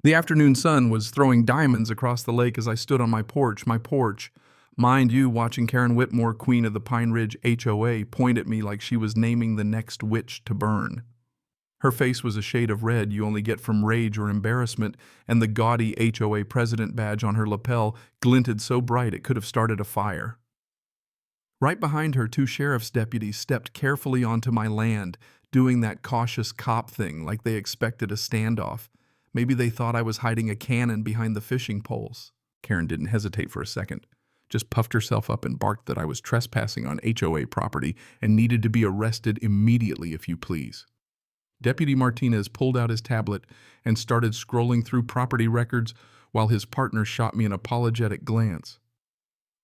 The afternoon sun was throwing diamonds across the lake as I stood on my porch. Mind you, watching Karen Whitmore, queen of the Pine Ridge HOA, point at me like she was naming the next witch to burn. Her face was a shade of red you only get from rage or embarrassment, and the gaudy HOA president badge on her lapel glinted so bright it could have started a fire. Right behind her, two sheriff's deputies stepped carefully onto my land, doing that cautious cop thing like they expected a standoff. Maybe they thought I was hiding a cannon behind the fishing poles. Karen didn't hesitate for a second, just puffed herself up and barked that I was trespassing on HOA property and needed to be arrested immediately, if you please. Deputy Martinez pulled out his tablet and started scrolling through property records while his partner shot me an apologetic glance.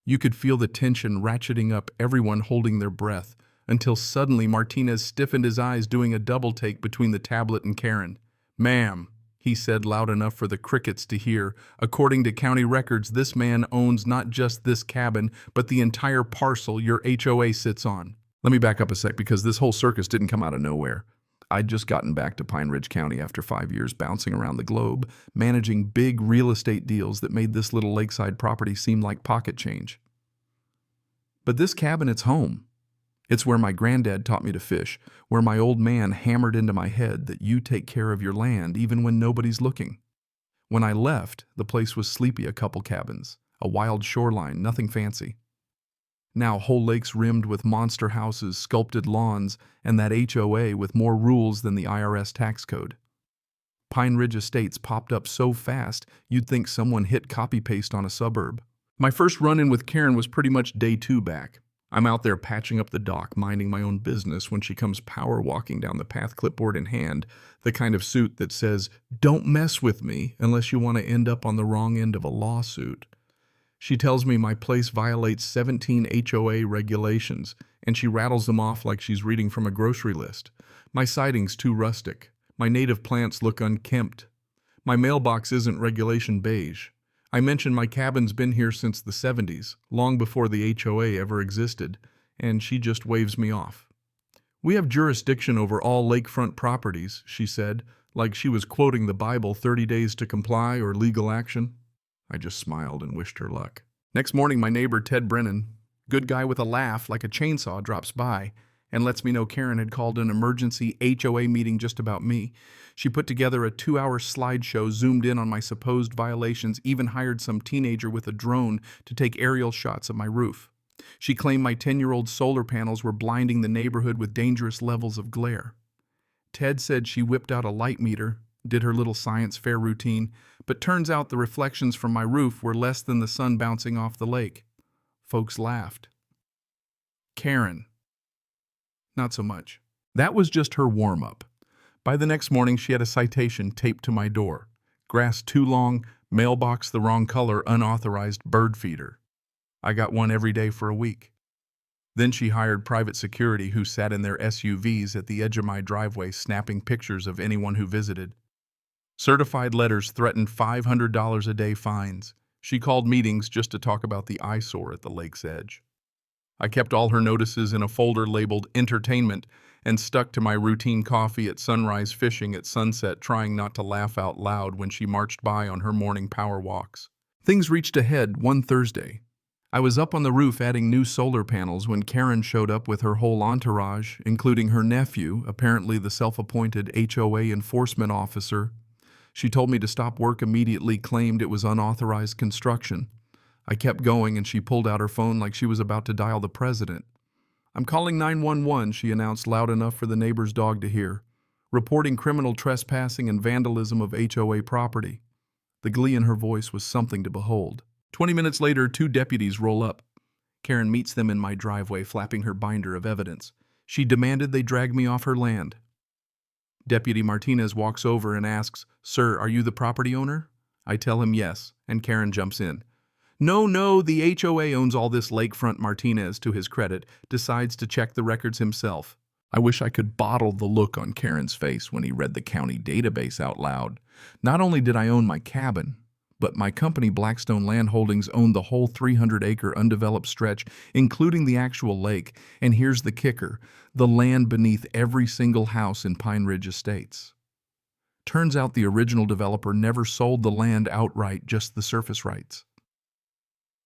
You could feel the tension ratcheting up, everyone holding their breath, until suddenly Martinez stiffened his eyes, doing a double take between the tablet and Karen. "Ma'am," he said loud enough for the crickets to hear, "according to county records, this man owns not just this cabin, but the entire parcel your HOA sits on." Let me back up a sec, because this whole circus didn't come out of nowhere. I'd just gotten back to Pine Ridge County after 5 years bouncing around the globe, managing big real estate deals that made this little lakeside property seem like pocket change. But this cabin, it's home. It's where my granddad taught me to fish, where my old man hammered into my head that you take care of your land even when nobody's looking. When I left, the place was sleepy, a couple cabins, a wild shoreline, nothing fancy. Now whole lakes rimmed with monster houses, sculpted lawns, and that HOA with more rules than the IRS tax code. Pine Ridge Estates popped up so fast, you'd think someone hit copy-paste on a suburb. My first run-in with Karen was pretty much day 2 back. I'm out there patching up the dock, minding my own business, when she comes power walking down the path, clipboard in hand, the kind of suit that says, "Don't mess with me unless you want to end up on the wrong end of a lawsuit." She tells me my place violates 17 HOA regulations, and she rattles them off like she's reading from a grocery list. My siding's too rustic. My native plants look unkempt. My mailbox isn't regulation beige. I mention my cabin's been here since the 70s, long before the HOA ever existed, and she just waves me off. "We have jurisdiction over all lakefront properties," she said, like she was quoting the Bible, 30 days to comply or legal action. I just smiled and wished her luck. Next morning, my neighbor, Ted Brennan, good guy with a laugh like a chainsaw, drops by and lets me know Karen had called an emergency HOA meeting just about me. She put together a 2-hour slideshow, zoomed in on my supposed violations, even hired some teenager with a drone to take aerial shots of my roof. She claimed my 10-year-old solar panels were blinding the neighborhood with dangerous levels of glare. Ted said she whipped out a light meter, did her little science fair routine, but turns out the reflections from my roof were less than the sun bouncing off the lake. Folks laughed. Karen. Not so much. That was just her warm-up. By the next morning, she had a citation taped to my door. Grass too long, mailbox the wrong color, unauthorized bird feeder. I got one every day for a week. Then she hired private security who sat in their SUVs at the edge of my driveway snapping pictures of anyone who visited. Certified letters threatened $500 a day fines. She called meetings just to talk about the eyesore at the lake's edge. I kept all her notices in a folder labeled entertainment and stuck to my routine coffee at sunrise, fishing at sunset, trying not to laugh out loud when she marched by on her morning power walks. Things reached a head one Thursday. I was up on the roof adding new solar panels when Karen showed up with her whole entourage, including her nephew, apparently the self-appointed HOA enforcement officer. She told me to stop work immediately, claimed it was unauthorized construction. I kept going and she pulled out her phone like she was about to dial the president. "I'm calling 911, she announced loud enough for the neighbor's dog to hear. "Reporting criminal trespassing and vandalism of HOA property." The glee in her voice was something to behold. 20 minutes later, 2 deputies roll up. Karen meets them in my driveway, flapping her binder of evidence. She demanded they drag me off her land. Deputy Martinez walks over and asks, "Sir, are you the property owner?" I tell him yes, and Karen jumps in. No, the HOA owns all this lakefront." Martinez, to his credit, decides to check the records himself. I wish I could bottle the look on Karen's face when he read the county database out loud. Not only did I own my cabin, but my company Blackstone Land Holdings owned the whole 300-acre undeveloped stretch, including the actual lake, and here's the kicker, the land beneath every single house in Pine Ridge Estates. Turns out the original developer never sold the land outright, just the surface rights.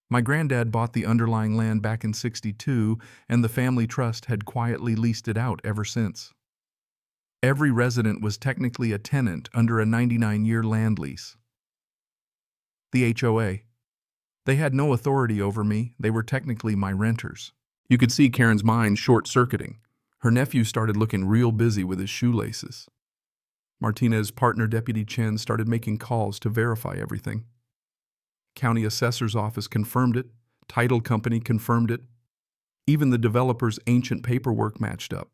My granddad bought the underlying land back in '62, and the family trust had quietly leased it out ever since. Every resident was technically a tenant under a 99-year land lease. The HOA. They had no authority over me, they were technically my renters. You could see Karen's mind short-circuiting. Her nephew started looking real busy with his shoelaces. Martinez's partner, Deputy Chen, started making calls to verify everything. County Assessor's Office confirmed it. Title Company confirmed it. Even the developer's ancient paperwork matched up.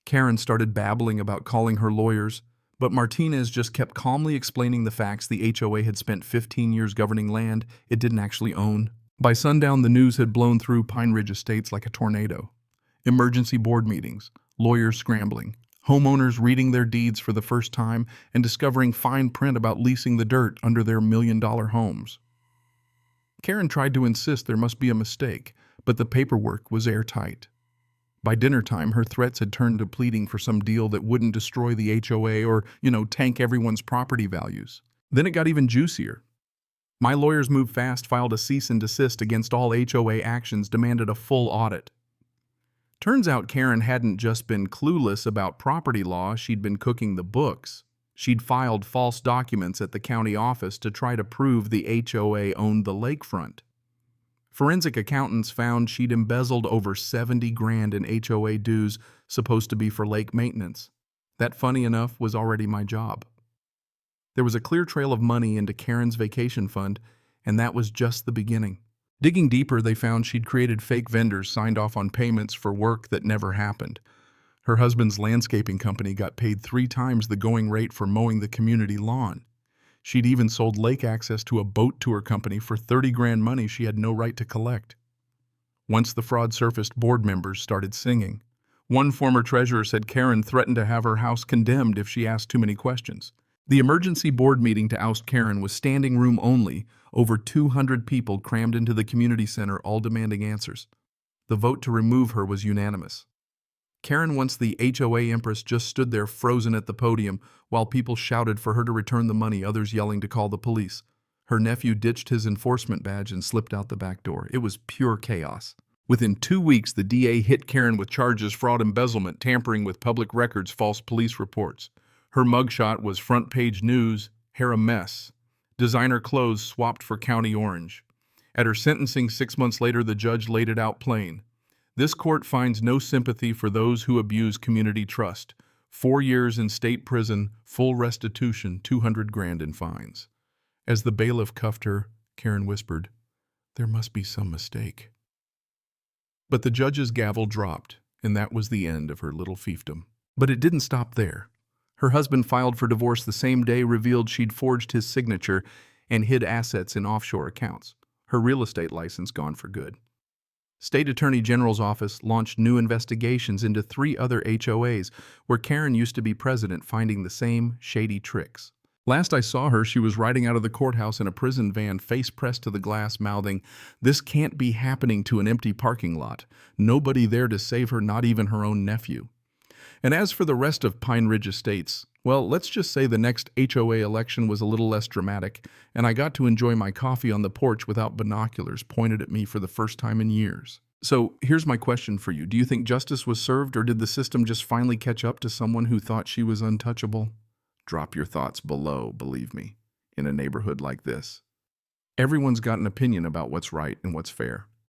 Karen started babbling about calling her lawyers, but Martinez just kept calmly explaining the facts. The HOA had spent 15 years governing land it didn't actually own. By sundown, the news had blown through Pine Ridge Estates like a tornado. Emergency board meetings, lawyers scrambling, homeowners reading their deeds for the first time and discovering fine print about leasing the dirt under their million-dollar homes. Karen tried to insist there must be a mistake, but the paperwork was airtight. By dinner time, her threats had turned to pleading for some deal that wouldn't destroy the HOA or, tank everyone's property values. Then it got even juicier. My lawyers moved fast, filed a cease and desist against all HOA actions, demanded a full audit. Turns out Karen hadn't just been clueless about property law, she'd been cooking the books. She'd filed false documents at the county office to try to prove the HOA owned the lakefront. Forensic accountants found she'd embezzled over 70 grand in HOA dues supposed to be for lake maintenance. That, funny enough, was already my job. There was a clear trail of money into Karen's vacation fund, and that was just the beginning. Digging deeper, they found she'd created fake vendors signed off on payments for work that never happened. Her husband's landscaping company got paid 3 times the going rate for mowing the community lawn. She'd even sold lake access to a boat tour company for 30 grand money she had no right to collect. Once the fraud surfaced, board members started singing. One former treasurer said Karen threatened to have her house condemned if she asked too many questions. The emergency board meeting to oust Karen was standing room only. Over 200 people crammed into the community center, all demanding answers. The vote to remove her was unanimous. Karen, once the HOA empress, just stood there frozen at the podium while people shouted for her to return the money, others yelling to call the police. Her nephew ditched his enforcement badge and slipped out the back door. It was pure chaos. Within 2 weeks, the DA hit Karen with charges: fraud, embezzlement, tampering with public records, false police reports. Her mugshot was front-page news, hair a mess. Designer clothes swapped for county orange. At her sentencing 6 months later, the judge laid it out plain. This court finds no sympathy for those who abuse community trust. 4 years in state prison, full restitution, 200 grand in fines. As the bailiff cuffed her, Karen whispered, "There must be some mistake." But the judge's gavel dropped, and that was the end of her little fiefdom. But it didn't stop there. Her husband filed for divorce the same day, revealed she'd forged his signature, and hid assets in offshore accounts. Her real estate license gone for good. State Attorney General's office launched new investigations into 3 other HOAs where Karen used to be president, finding the same shady tricks. Last I saw her, she was riding out of the courthouse in a prison van, face pressed to the glass, mouthing, "This can't be happening to an empty parking lot. Nobody there to save her, not even her own nephew." And as for the rest of Pine Ridge Estates, well, let's just say the next HOA election was a little less dramatic, and I got to enjoy my coffee on the porch without binoculars pointed at me for the first time in years. So here's my question for you. Do you think justice was served, or did the system just finally catch up to someone who thought she was untouchable? Drop your thoughts below, believe me, in a neighborhood like this. Everyone's got an opinion about what's right and what's fair.